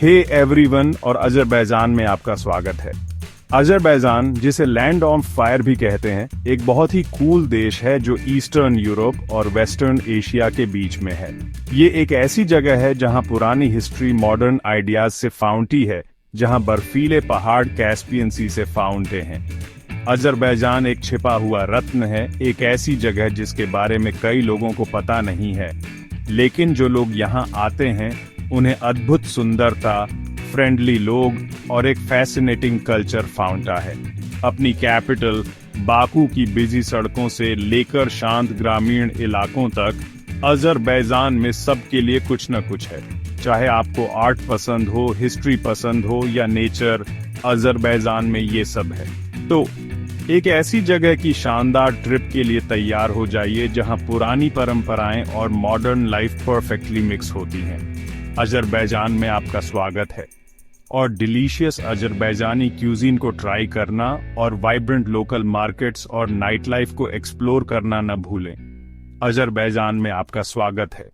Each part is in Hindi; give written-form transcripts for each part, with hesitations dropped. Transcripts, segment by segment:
हे एवरीवन और अजरबैजान में आपका स्वागत है। अजरबैजान, जिसे लैंड ऑफ फायर भी कहते हैं, एक बहुत ही कूल देश है जो ईस्टर्न यूरोप और वेस्टर्न एशिया के बीच में है। ये एक ऐसी जगह है जहां पुरानी हिस्ट्री मॉडर्न आइडियाज से फाउंटी है, जहां बर्फीले पहाड़ कैस्पियन सी से फाउंटे हैं। अजरबैजान एक छिपा हुआ रत्न है, एक ऐसी जगह जिसके बारे में कई लोगों को पता नहीं है, लेकिन जो लोग यहाँ आते हैं उन्हें अद्भुत सुंदरता, फ्रेंडली लोग और एक फैसिनेटिंग कल्चर फाउंटा है। अपनी कैपिटल बाकू की बिजी सड़कों से लेकर शांत ग्रामीण इलाकों तक, अजरबैजान में सबके लिए कुछ न कुछ है। चाहे आपको आर्ट पसंद हो, हिस्ट्री पसंद हो या नेचर, अजरबैजान में ये सब है। तो एक ऐसी जगह की शानदार ट्रिप के लिए तैयार हो जाइए जहां पुरानी परंपराएं और मॉडर्न लाइफ परफेक्टली मिक्स होती हैं। अजरबैजान में आपका स्वागत है और डिलीशियस अजरबैजानी क्यूजीन को ट्राई करना और वाइब्रेंट लोकल मार्केट्स और नाइट लाइफ को एक्सप्लोर करना न भूलें। अजरबैजान में आपका स्वागत है।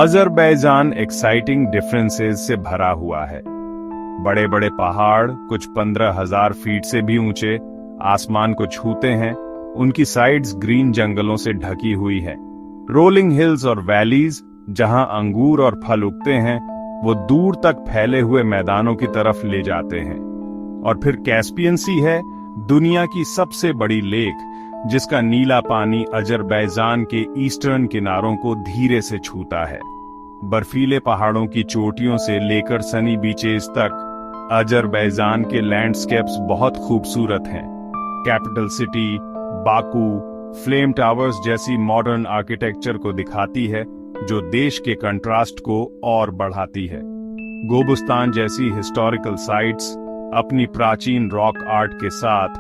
अजरबैजान एक्साइटिंग डिफरेंसेस से भरा हुआ है। बड़े बड़े पहाड़ कुछ 15,000 फीट से भी ऊंचे आसमान को छूते हैं। उनकी साइड्स ग्रीन जंगलों से ढकी हुई हैं। रोलिंग हिल्स और वैलीज जहां अंगूर और फल उगते हैं, वो दूर तक फैले हुए मैदानों की तरफ ले जाते हैं। और फिर कैस्पियन सी है, दुनिया की सबसे बड़ी लेक, जिसका नीला पानी अजरबैजान के ईस्टर्न किनारों को धीरे से छूता है। बर्फीले पहाड़ों की चोटियों से लेकर सनी बीचेस तक अजरबैजान के लैंडस्केप्स बहुत खूबसूरत हैं। Capital city Baku flame towers जैसी मॉडर्न आर्किटेक्चर को दिखाती है, जो देश के कंट्रास्ट को और बढ़ाती है। गोबुस्तान जैसी हिस्टोरिकल साइट्स अपनी प्राचीन रॉक आर्ट के साथ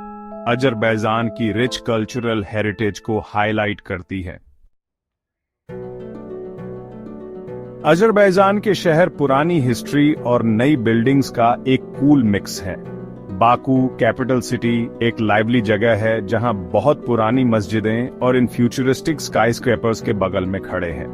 अजरबैजान की रिच कल्चरल हेरिटेज को हाईलाइट करती है। अजरबैजान के शहर पुरानी हिस्ट्री और नई बिल्डिंग्स का एक कूल मिक्स है। बाकू कैपिटल सिटी एक लाइवली जगह है जहां बहुत पुरानी मस्जिदें और इन फ्यूचरिस्टिक स्काईस्क्रैपर्स के बगल में खड़े हैं।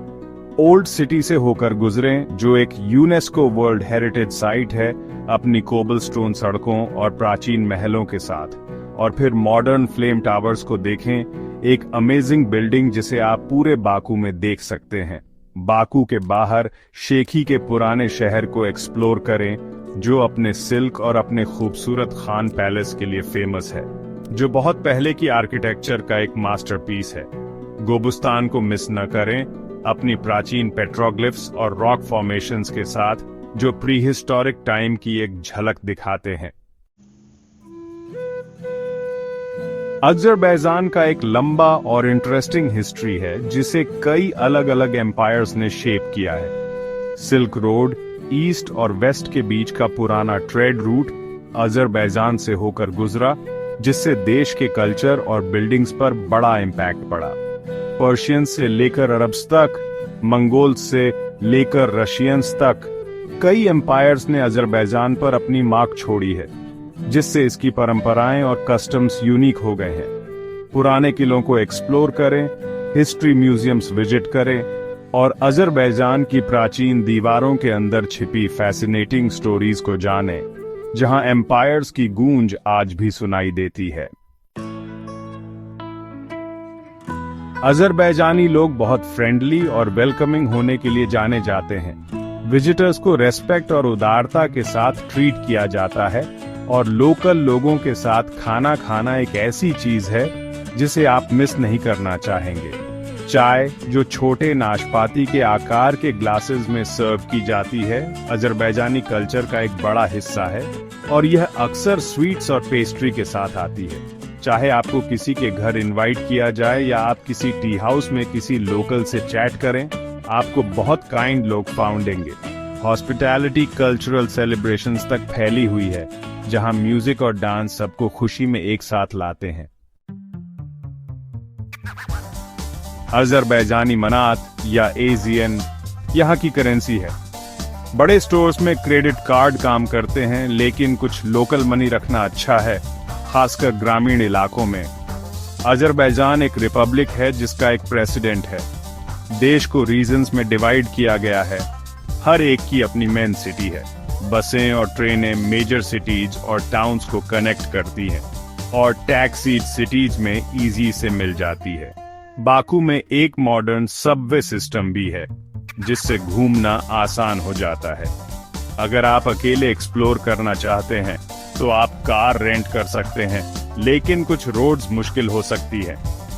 ओल्ड सिटी से होकर गुजरें, जो एक यूनेस्को वर्ल्ड हेरिटेज साइट है, अपनी कोबलस्टोन सड़कों और प्राचीन महलों के साथ। और फिर मॉडर्न फ्लेम टावर्स को देखें, एक अमेजिंग बिल्डिंग जिसे आप पूरे बाकू में देख सकते हैं। बाकू के बाहर शेखी के पुराने शहर को एक्सप्लोर करें, जो अपने सिल्क और अपने खूबसूरत खान पैलेस के लिए फेमस है, जो बहुत पहले की आर्किटेक्चर का एक मास्टरपीस है। गोबुस्तान को मिस न करें, अपनी प्राचीन पेट्रोग्लिफ्स और रॉक फॉर्मेशंस के साथ, जो प्रीहिस्टोरिक टाइम की एक झलक दिखाते हैं। अजरबैजान का एक लंबा और इंटरेस्टिंग हिस्ट्री है, जिसे कई अलग अलग एम्पायर्स ने शेप किया है। सिल्क रोड ईस्ट और वेस्ट के बीच का पुराना ट्रेड रूट अजरबैजान से होकर गुजरा, जिससे देश के कल्चर और बिल्डिंग्स पर बड़ा इम्पैक्ट पड़ा। पर्शियंस से लेकर अरब्स तक, मंगोल्स से लेकर रशियंस तक, कई एम्पायर्स ने अजरबैजान पर अपनी मार्क छोड़ी है, जिससे इसकी परंपराएं और कस्टम्स यूनिक हो गए हैं। पुराने किलों को एक्सप्लोर करें, हिस्ट्री म्यूजियम्स विजिट करें और अजरबैजान की प्राचीन दीवारों के अंदर छिपी फैसिनेटिंग स्टोरीज को जानें, जहां एम्पायर्स की गूंज आज भी सुनाई देती है। अजरबैजानी लोग बहुत फ्रेंडली और वेलकमिंग होने के लिए जाने जाते हैं। विजिटर्स को रेस्पेक्ट और उदारता के साथ ट्रीट किया जाता है और लोकल लोगों के साथ खाना खाना एक ऐसी चीज है जिसे आप मिस नहीं करना चाहेंगे। चाय, जो छोटे नाशपाती के आकार के ग्लासेस में सर्व की जाती है, अजरबैजानी कल्चर का एक बड़ा हिस्सा है और यह अक्सर स्वीट्स और पेस्ट्री के साथ आती है। चाहे आपको किसी के घर इनवाइट किया जाए या आप किसी टी हाउस में किसी लोकल से चैट करें, आपको बहुत काइंड लोग पाउंडेंगे। हॉस्पिटैलिटी कल्चरल सेलिब्रेशंस तक फैली हुई है, जहां म्यूजिक और डांस सबको खुशी में एक साथ लाते हैं। अजरबैजानी मनात या एजियन यहाँ की करेंसी है। बड़े स्टोर्स में क्रेडिट कार्ड काम करते हैं, लेकिन कुछ लोकल मनी रखना अच्छा है, खासकर ग्रामीण इलाकों में। अजरबैजान एक रिपब्लिक है जिसका एक प्रेसिडेंट है। देश को रीजन्स में डिवाइड किया गया है। हर एक की अपनी मेन सिटी है। बसें और ट्रेनें मेजर सिटीज और टाउन्स को कनेक्ट करती हैं और टैक्सी सिटीज में इजी से मिल जाती है। बाकू में एक मॉडर्न सबवे सिस्टम भी है जिससे घूमना आसान हो जाता है। अगर आप अकेले एक्सप्लोर करना चाहते हैं तो आप कार रेंट कर सकते हैं, लेकिन कुछ रोड्स मुश्किल हो सकती है।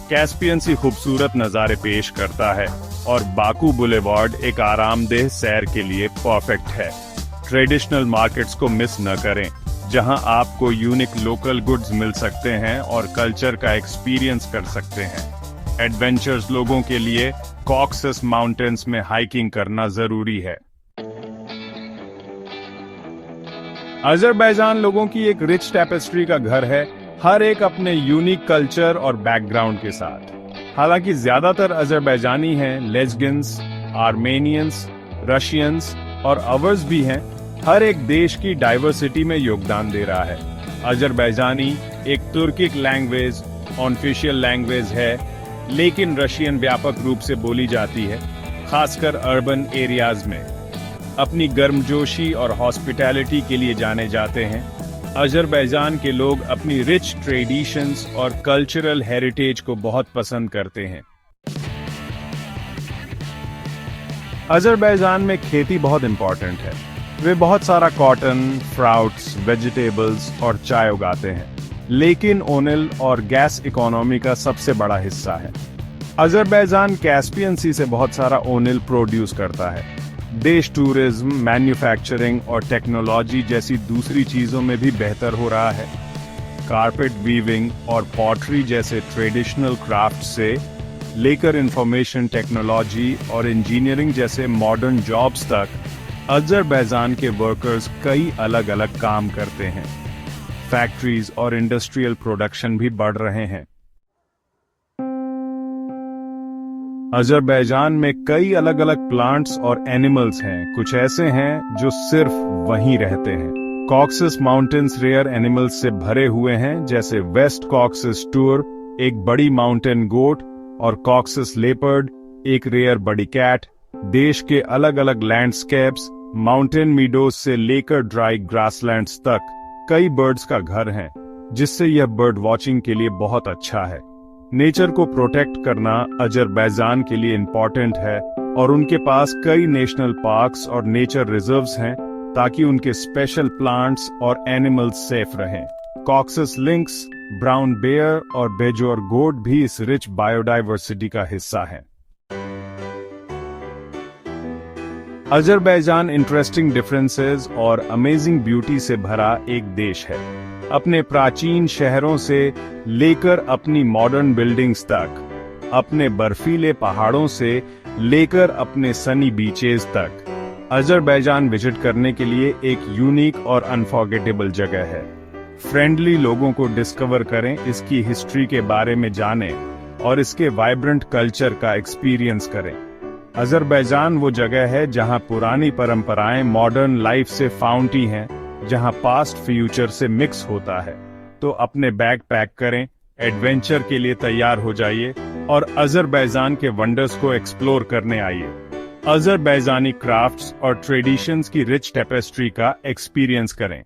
कैस्पियन सी खूबसूरत नज़ारे पेश करता है और बाकू बुलेवार्ड एक आरामदेह सैर के लिए परफेक्ट है। ट्रेडिशनल मार्केट्स को मिस न करें, जहां आपको यूनिक लोकल गुड्स मिल सकते हैं और कल्चर का एक्सपीरियंस कर सकते हैं। एडवेंचर्स लोगों के लिए कॉक्सस माउंटेन्स में हाइकिंग करना जरूरी है। अजरबैजान लोगों की एक रिच टैपेस्ट्री का घर है, हर एक अपने यूनिक कल्चर और बैकग्राउंड के साथ। हालांकि ज्यादातर अजरबैजानी हैं, लेस्बियंस, आर्मेनियंस, रशियंस और अवर्स भी हैं। हर एक देश की डाइवर्सिटी में योगदान दे रहा है। अजरबैजानी एक तुर्किक लैंग्वेज ऑफिशियल लैंग्वेज है, लेकिन रशियन व्यापक रूप से बोली जाती है, खासकर अर्बन एरियाज में। अपनी गर्मजोशी और हॉस्पिटैलिटी के लिए जाने जाते हैं। अजरबैजान के लोग अपनी रिच ट्रेडिशंस और कल्चरल हेरिटेज को बहुत पसंद करते हैं। अजरबैजान में खेती बहुत इंपॉर्टेंट है। वे बहुत सारा कॉटन, फ्राउट्स, वेजिटेबल्स और चाय उगाते हैं, लेकिन ओनिल और गैस इकोनॉमी का सबसे बड़ा हिस्सा है। अजरबैजान कैस्पियन सी से बहुत सारा ओनिल प्रोड्यूस करता है। देश टूरिज्म, मैन्युफैक्चरिंग और टेक्नोलॉजी जैसी दूसरी चीजों में भी बेहतर हो रहा है। कारपेट वीविंग और पॉटरी जैसे ट्रेडिशनल क्राफ्ट से लेकर इंफॉर्मेशन टेक्नोलॉजी और इंजीनियरिंग जैसे मॉडर्न जॉब्स तक अजरबैजान के वर्कर्स कई अलग अलग काम करते हैं। फैक्ट्रीज और इंडस्ट्रियल प्रोडक्शन भी बढ़ रहे हैं। अजरबैजान में कई अलग अलग प्लांट्स और एनिमल्स हैं। कुछ ऐसे हैं जो सिर्फ वहीं रहते हैं। कॉक्सस माउंटेन्स रेयर एनिमल्स से भरे हुए हैं, जैसे वेस्ट कॉक्सस टूर, एक बड़ी माउंटेन गोट, और कॉक्सस लेपर्ड, एक रेयर बड़ी कैट। देश के अलग अलग लैंडस्केप्स, माउंटेन मीडोज से लेकर ड्राई ग्रासलैंड्स तक कई बर्ड्स का घर है, जिससे यह बर्ड वॉचिंग के लिए बहुत अच्छा है। नेचर को प्रोटेक्ट करना अजरबैजान के लिए इम्पोर्टेंट है और उनके पास कई नेशनल पार्क्स और नेचर रिजर्व्स हैं ताकि उनके स्पेशल प्लांट्स और एनिमल्स सेफ रहें। कॉक्सस लिंक्स, ब्राउन बेयर और बेजोर गोट भी इस रिच बायोडाइवर्सिटी का हिस्सा है। अजरबैजान इंटरेस्टिंग डिफरेंसेस और अमेजिंग ब्यूटी से भरा एक देश है। अपने प्राचीन शहरों से लेकर अपनी मॉडर्न बिल्डिंग्स तक, अपने बर्फीले पहाड़ों से लेकर अपने सनी बीचेस तक, अजरबैजान विजिट करने के लिए एक यूनिक और अनफॉरगेटेबल जगह है। फ्रेंडली लोगों को डिस्कवर करें, इसकी हिस्ट्री के बारे में जानें और इसके वाइब्रेंट कल्चर का एक्सपीरियंस करें। अजरबैजान वो जगह है जहां पुरानी परंपराएं मॉडर्न लाइफ से फाउंटी हैं, जहां पास्ट फ्यूचर से मिक्स होता है। तो अपने बैग पैक करें, एडवेंचर के लिए तैयार हो जाइए और अजरबैजान के वंडर्स को एक्सप्लोर करने आइए। अजरबैजानी क्राफ्ट्स और ट्रेडिशंस की रिच टेपेस्ट्री का एक्सपीरियंस करें।